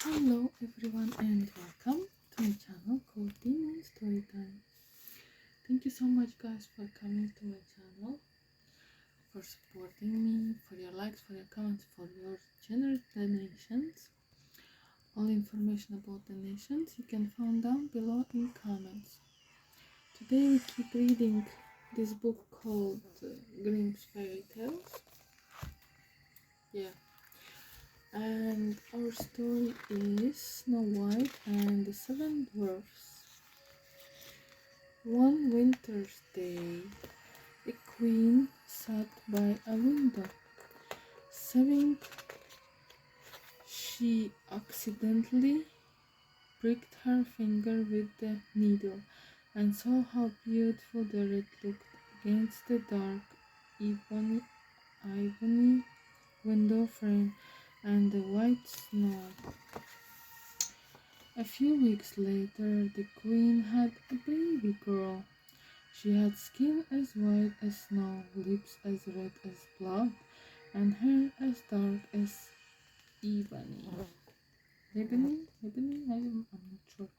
Hello everyone and welcome to my channel called Demon Storytime. Thank you so much guys for coming to my channel, for supporting me, for your likes, for your comments, for your generous donations. All information about donations you can find down below in comments. Today we keep reading this book called Grimm's Fairy Tales. And our story is Snow White and the Seven Dwarfs. One winter's day, a queen sat by a window, sewing. She accidentally pricked her finger with the needle and saw how beautiful the red looked against the dark ebony window frame and the white snow. A few weeks later, the queen had a baby girl. She had skin as white as snow, lips as red as blood, and hair as dark as ebony. Ebony? I'm not sure.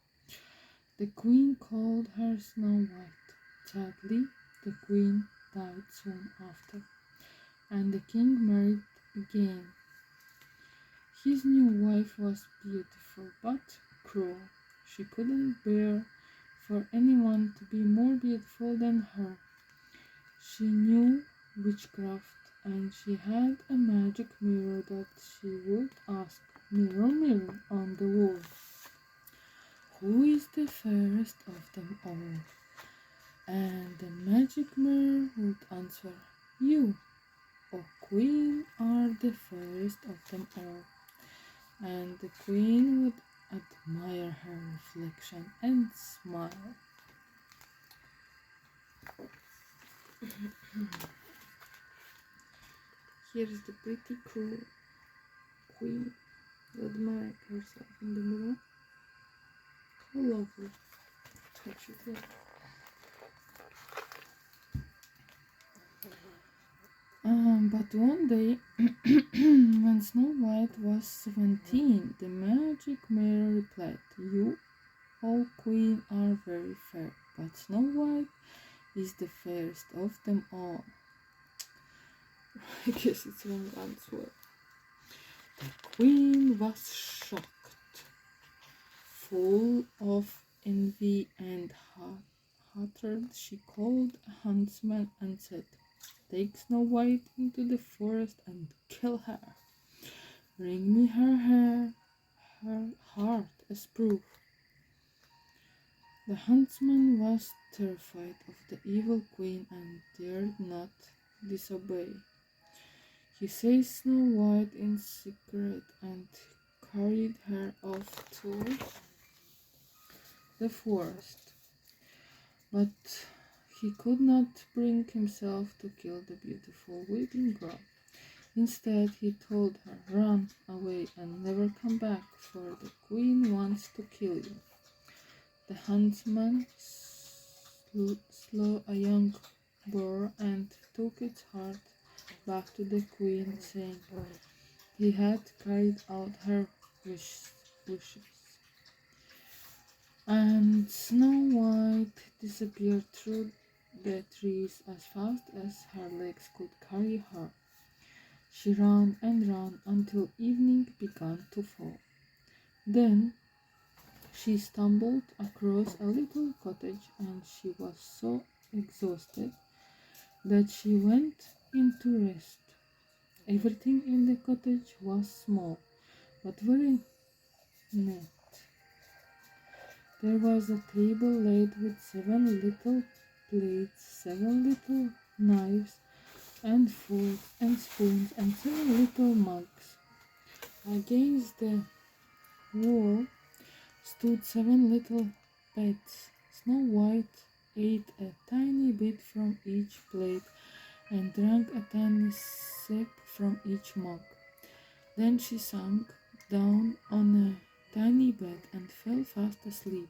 The queen called her Snow White. Sadly, the queen died soon after, and the king married again. His new wife was beautiful but cruel. She couldn't bear for anyone to be more beautiful than her. She knew witchcraft, and she had a magic mirror that she would ask, "Mirror, mirror on the wall, who is the fairest of them all?" And the magic mirror would answer, "You, O queen, are the fairest of them all." And the queen would admire her reflection and smile. Here's the pretty cool queen admiring herself in the mirror. How lovely, don't you think? But one day, when Snow White was 17, the magic mirror replied, "You, O queen, are very fair, but Snow White is the fairest of them all." I guess it's wrong answer. The queen was shocked, full of envy and hatred. She called a huntsman and said, "Take Snow White into the forest and kill her. Bring me her hair, her heart as proof." The huntsman was terrified of the evil queen and dared not disobey. He seized Snow White in secret and carried her off to the forest. But he could not bring himself to kill the beautiful weeping girl. Instead, he told her, "Run away and never come back, for the queen wants to kill you." The huntsman slew a young boar and took its heart back to the queen, saying he had carried out her wishes. And Snow White disappeared through the trees as fast as her legs could carry her. She ran and ran until evening began to fall. Then she stumbled across a little cottage, and she was so exhausted that she went in to rest. Everything in the cottage was small, but very neat. There was a table laid with 7 little plates, 7 little knives and forks and spoons, and 7 little mugs. Against the wall stood 7 little beds. Snow White ate a tiny bit from each plate and drank a tiny sip from each mug. Then she sank down on a tiny bed and fell fast asleep.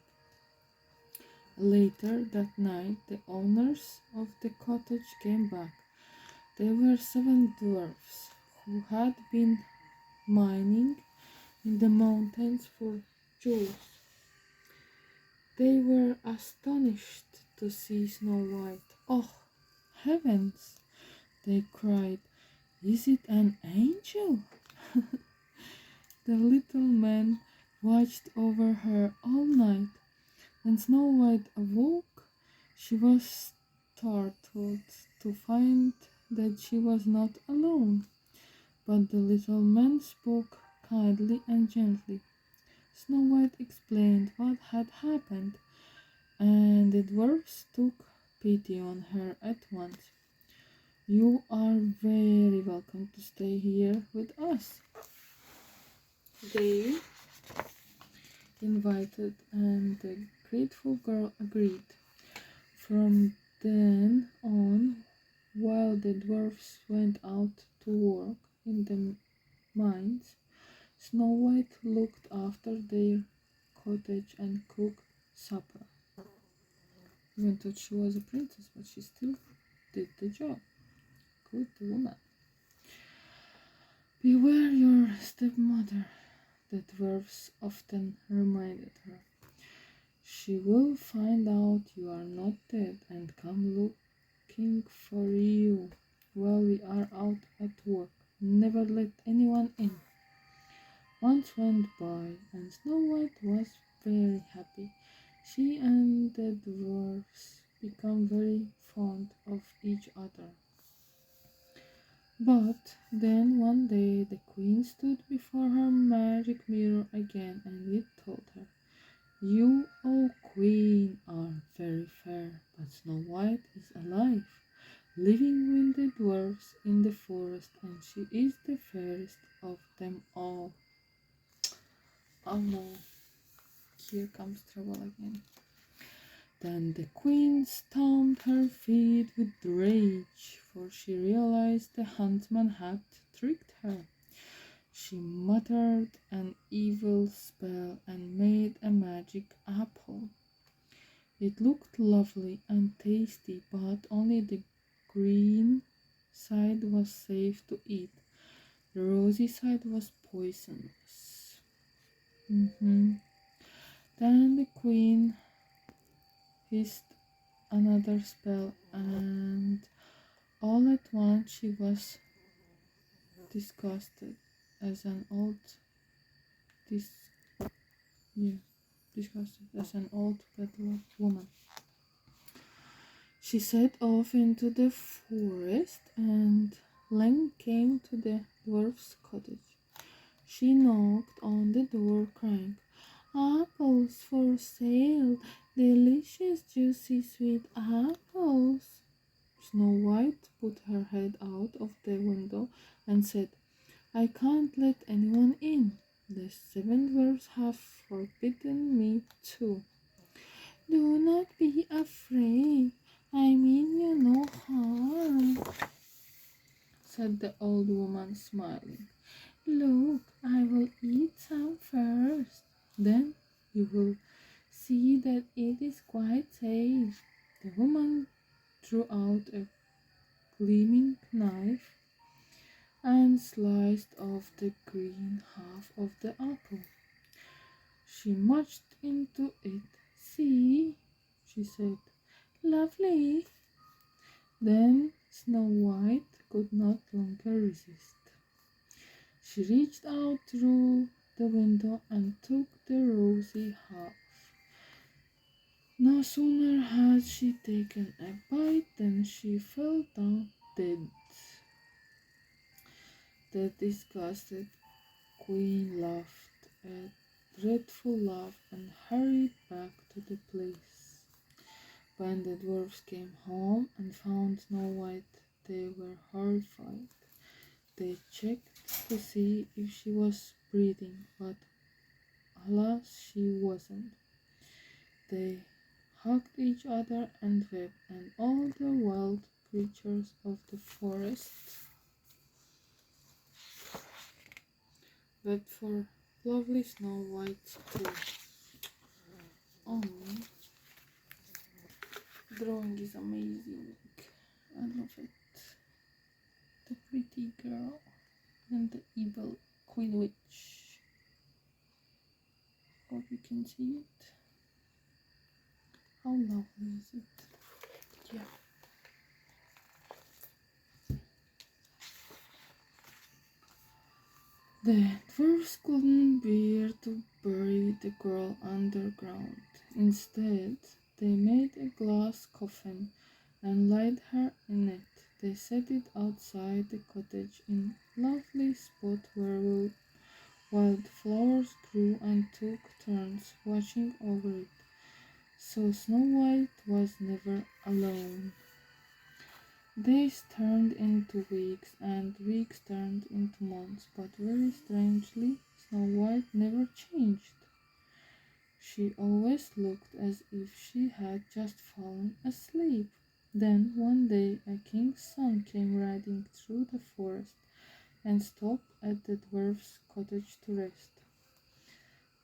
Later that night, the owners of the cottage came back. They were 7 dwarfs who had been mining in the mountains for jewels. They were astonished to see Snow White. Oh, heavens! They cried. Is it an angel? The little man watched over her all night. When Snow White awoke, she was startled to find that she was not alone. But the little man spoke kindly and gently. Snow White explained what had happened, and the dwarfs took pity on her at once. You are very welcome to stay here with us, they invited, and the grateful girl agreed. From then on, while the dwarfs went out to work in the mines, Snow White looked after their cottage and cooked supper. Even though she was a princess, but she still did the job. Good woman. Beware your stepmother, the dwarfs often reminded her. She will find out you are not dead and come looking for you while we are out at work. Never let anyone in. Months went by, and Snow White was very happy. She and the dwarfs became very fond of each other. But then one day the queen stood before her magic mirror again, and it told her, you, O queen, are very fair, but Snow White is alive, living with the dwarfs in the forest, and she is the fairest of them all. Oh no, here comes trouble again. Then the queen stamped her feet with rage, for she realized the huntsman had tricked her. She muttered an evil spell and made a magic apple. It looked lovely and tasty, but only the green side was safe to eat. The rosy side was poisonous. Then the queen hissed another spell, and all at once she was disgusted as an old dis yeah, disgusted as an old peddler woman. She set off into the forest, and Lang came to the dwarf's cottage. She knocked on the door, crying, apples for sale, delicious, juicy, sweet apples. Snow White put her head out of the window and said, I can't let anyone in. The 7 dwarfs have forbidden me to. Do not be afraid. I mean you no harm, said the old woman, smiling. Look, I will eat some first. Then you will see that it is quite safe. The woman drew out a gleaming knife and sliced off the green half of the apple. She marched into it. See, she said, lovely. Then Snow White could not longer resist. She reached out through the window and took the rosy half. No sooner had she taken a bite than she fell down dead. The disgusted queen laughed a dreadful laugh and hurried back to the place. When the dwarfs came home and found Snow White, they were horrified. They checked to see if she was breathing, but alas, she wasn't. They hugged each other and wept, and all the wild creatures of the forest wept for lovely Snow White too. Oh, drawing is amazing. I love it. The pretty girl and the evil queen witch. Hope you can see it. How lovely is it? Yeah. The dwarfs couldn't bear to bury the girl underground. Instead, they made a glass coffin and laid her in it. They set it outside the cottage in a lovely spot where wildflowers grew and took turns watching over it. So Snow White was never alone. Days turned into weeks, and weeks turned into months, but very strangely, Snow White never changed. She always looked as if she had just fallen asleep. Then one day a king's son came riding through the forest and stopped at the dwarf's cottage to rest.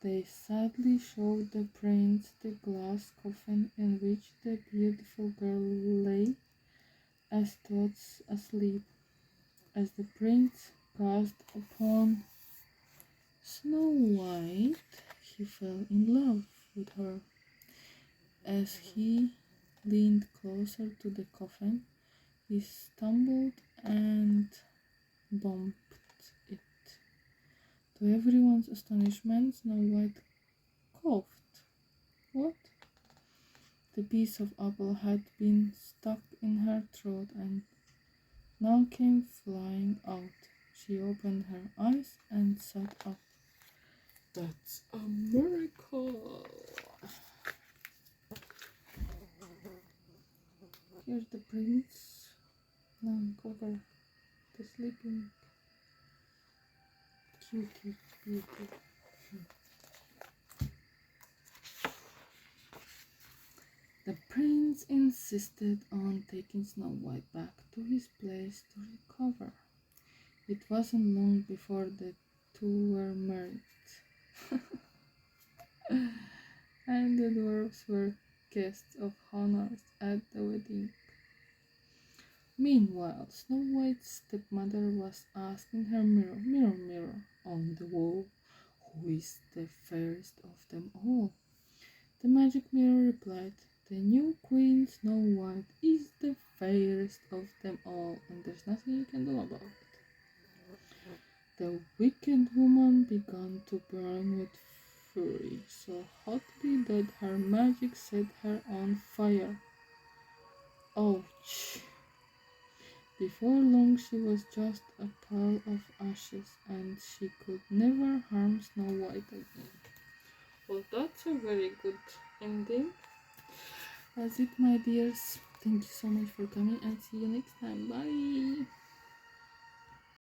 They sadly showed the prince the glass coffin in which the beautiful girl lay as thoughts asleep. As the prince gazed upon Snow White, he fell in love with her. As he leaned closer to the coffin, he stumbled and bumped it. To everyone's astonishment, Snow White coughed. What? The piece of apple had been stuck in her throat and now came flying out. She opened her eyes and sat up. That's a miracle! Here's the prince lying over the sleeping cutie beauty. The prince insisted on taking Snow White back to his place to recover. It wasn't long before the two were married, and the dwarfs were guests of honor at the wedding. Meanwhile, Snow White's stepmother was asking her mirror, mirror, mirror on the wall, who is the fairest of them all? The magic mirror replied, the new queen Snow White is the fairest of them all, and there's nothing you can do about it. The wicked woman began to burn with fury, so hotly that her magic set her on fire. Ouch! Before long she was just a pile of ashes, and she could never harm Snow White again. Well, that's a very good ending. That's it, my dears. Thank you so much for coming, and see you next time. Bye!